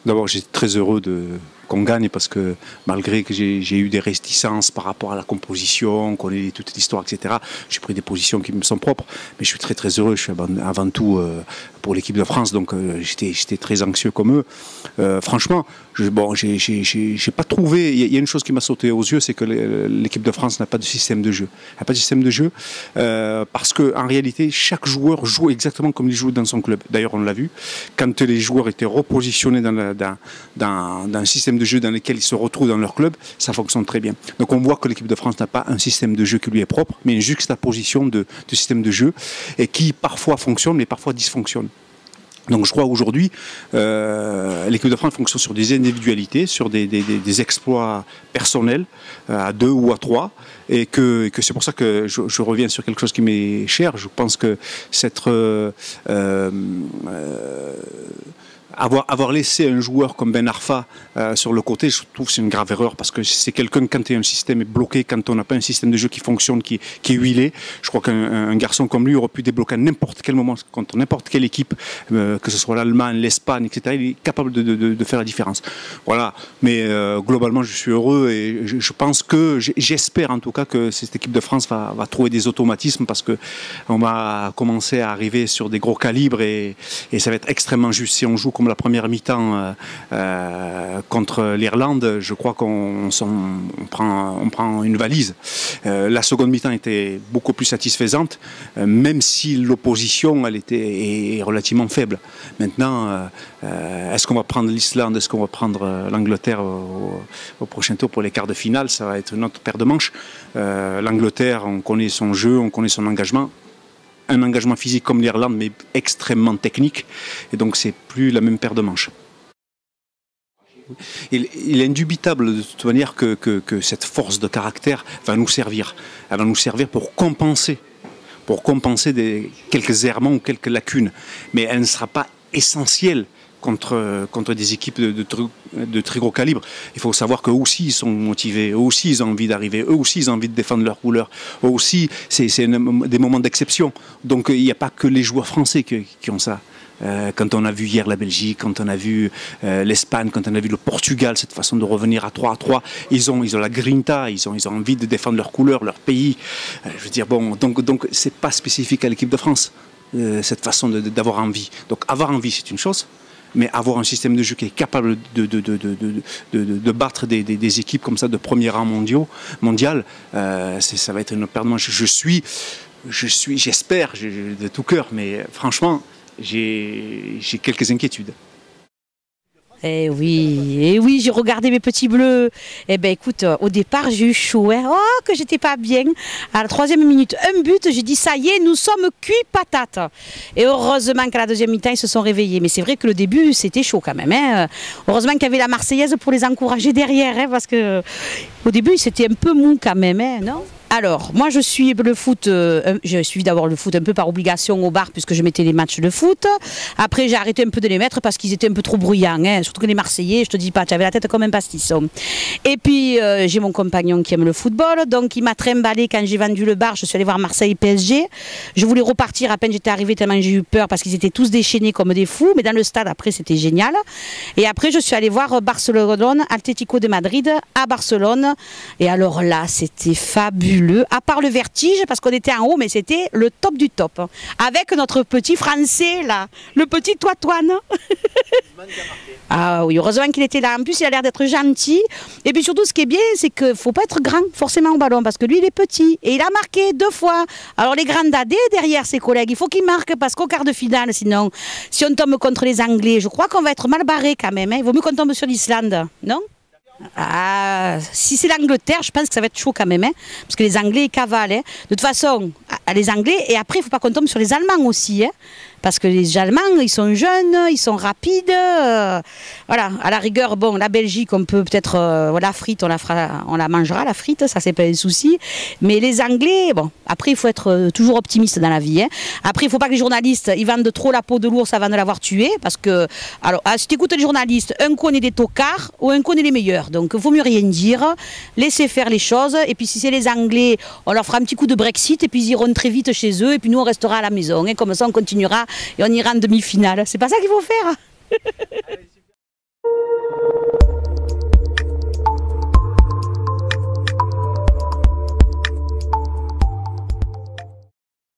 D'abord, j'étais très heureux qu'on gagne parce que malgré que j'ai eu des réticences par rapport à la composition, qu'on ait toute l'histoire, etc., j'ai pris des positions qui me sont propres. Mais je suis très très heureux. Je suis avant tout pour l'équipe de France, donc j'étais très anxieux comme eux. Franchement, j'ai pas trouvé. Il y a une chose qui m'a sauté aux yeux, c'est que l'équipe de France n'a pas de système de jeu. Elle n'a pas de système de jeu parce qu'en réalité, chaque joueur joue exactement comme il joue dans son club. D'ailleurs, on l'a vu. Quand les joueurs étaient repositionnés dans un système de jeu dans lequel ils se retrouvent dans leur club, ça fonctionne très bien. Donc on voit que l'équipe de France n'a pas un système de jeu qui lui est propre, mais une juxtaposition de système de jeu et qui parfois fonctionne, mais parfois dysfonctionne. Donc je crois aujourd'hui, l'équipe de France fonctionne sur des individualités, sur des exploits personnels, à 2 ou à 3, et que c'est pour ça que je reviens sur quelque chose qui m'est cher. Je pense que avoir laissé un joueur comme Ben Arfa sur le côté, je trouve que c'est une grave erreur parce que c'est quelqu'un, quand un système est bloqué, quand on n'a pas un système de jeu qui fonctionne, qui est huilé, je crois qu'un garçon comme lui aurait pu débloquer à n'importe quel moment contre n'importe quelle équipe, que ce soit l'Allemagne, l'Espagne, etc. Il est capable de faire la différence. Voilà. Mais globalement, je suis heureux et je pense que, j'espère en tout cas que cette équipe de France va trouver des automatismes parce qu'on va commencer à arriver sur des gros calibres et ça va être extrêmement juste. Si on joue comme la première mi-temps contre l'Irlande, je crois qu'on prend une valise. La seconde mi-temps était beaucoup plus satisfaisante, même si l'opposition est relativement faible. Maintenant, est-ce qu'on va prendre l'Islande, est-ce qu'on va prendre l'Angleterre au prochain tour pour les quarts de finale? Ça va être une autre paire de manches. L'Angleterre, on connaît son jeu, on connaît son engagement. Un engagement physique comme l'Irlande, mais extrêmement technique. Et donc, c'est plus la même paire de manches. Il est indubitable de toute manière que cette force de caractère va nous servir. Elle va nous servir pour compenser quelques errements ou quelques lacunes. Mais elle ne sera pas essentielle contre des équipes de très gros calibre. Il faut savoir qu'eux aussi ils sont motivés, eux aussi ils ont envie d'arriver, eux aussi ils ont envie de défendre leur couleur, eux aussi c'est des moments d'exception. Donc il n'y a pas que les joueurs français qui ont ça. Quand on a vu hier la Belgique, quand on a vu l'Espagne, quand on a vu le Portugal, cette façon de revenir à 3-3, ils ont la grinta, ils ont envie de défendre leur couleur, leur pays. Je veux dire, bon, donc c'est pas spécifique à l'équipe de France, cette façon d'avoir envie. Donc avoir envie, c'est une chose. Mais avoir un système de jeu qui est capable de battre des équipes comme ça de premier rang mondial, ça va être une paire de manches. J'espère de tout cœur, mais franchement, j'ai quelques inquiétudes. Eh oui, j'ai regardé mes petits bleus. Eh ben écoute, au départ j'ai eu chaud, hein. Oh que j'étais pas bien. À la 3e minute, un but, j'ai dit ça y est, nous sommes cuits patates. Et heureusement qu'à la 2e mi-temps ils se sont réveillés. Mais c'est vrai que le début c'était chaud quand même, hein. Heureusement qu'il y avait la Marseillaise pour les encourager derrière, hein, parce que au début c'était un peu mou quand même, hein, non? Alors, moi je suis le foot, je suis d'abord le foot un peu par obligation au bar puisque je mettais les matchs de foot. Après j'ai arrêté un peu de les mettre parce qu'ils étaient un peu trop bruyants, hein. Surtout que les Marseillais, je te dis pas, tu avais la tête comme un pastisson. Et puis j'ai mon compagnon qui aime le football, donc il m'a trimballé quand j'ai vendu le bar, je suis allée voir Marseille PSG. Je voulais repartir à peine j'étais arrivée tellement j'ai eu peur parce qu'ils étaient tous déchaînés comme des fous, mais dans le stade après c'était génial. Et après je suis allée voir Barcelone, Atlético de Madrid à Barcelone. Et alors là c'était fabuleux. À part le vertige, parce qu'on était en haut, mais c'était le top du top. Avec notre petit Français, là, le petit Toitoine. Ah oui, heureusement qu'il était là. En plus, il a l'air d'être gentil. Et puis surtout, ce qui est bien, c'est qu'il ne faut pas être grand, forcément, au ballon, parce que lui, il est petit. Et il a marqué 2 fois. Alors, les grands dadés, derrière ses collègues, il faut qu'ils marquent, parce qu'au quart de finale, sinon, si on tombe contre les Anglais, je crois qu'on va être mal barré quand même, hein. Il vaut mieux qu'on tombe sur l'Islande, non ? Ah, si c'est l'Angleterre, je pense que ça va être chaud quand même, hein, parce que les Anglais ils cavalent. Hein. De toute façon, les Anglais, et après il ne faut pas qu'on tombe sur les Allemands aussi, hein, parce que les Allemands ils sont jeunes, ils sont rapides. Voilà, à la rigueur, bon, la Belgique, on peut peut-être, la frite, on la mangera, la frite, ça c'est pas un souci. Mais les Anglais, bon, après il faut être toujours optimiste dans la vie. Hein. Après il ne faut pas que les journalistes ils vendent trop la peau de l'ours avant de l'avoir tué, parce que, alors, si tu écoutes les journalistes, un coup on est des tocards ou un coup on est les meilleurs. Donc il ne vaut mieux rien dire, laisser faire les choses. Et puis si c'est les Anglais, on leur fera un petit coup de Brexit et puis ils iront très vite chez eux et puis nous on restera à la maison. Et comme ça on continuera et on ira en demi-finale. C'est pas ça qu'il faut faire.